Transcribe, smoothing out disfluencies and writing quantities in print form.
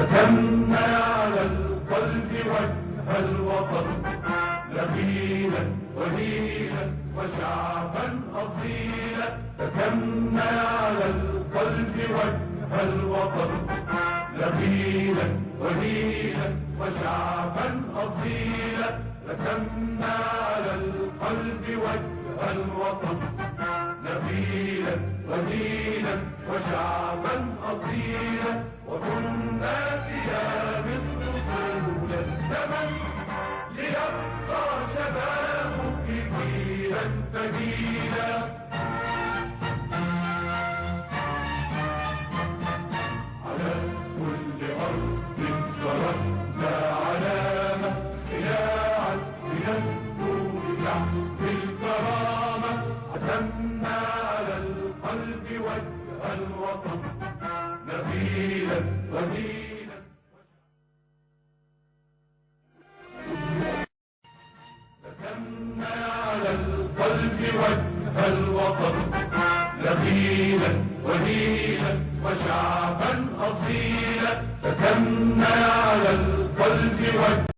رسمنا على القلب وجه الوطن، نبيلا ودينا وشعبا أصيلا. رسمنا على القلب وجه الوطن، نبيلا ودينا وشعبا أصيلا. رسمنا على القلب وجه الوطن، نبيلا ودينا وشعبا أصيلا. وكنا فيها مثل طول الزمن، ليبقى شبابك جيلا بديلا. على كل أرض تركنا علامة، إلى عدل النور تحت الكرامة. عزمنا على القلب وجه الوطن، نبيلا ودينا. رسمنا على القلب وجه الوطن، نبيلا ودينا وشعبا أصيلا. رسمنا على القلب وجه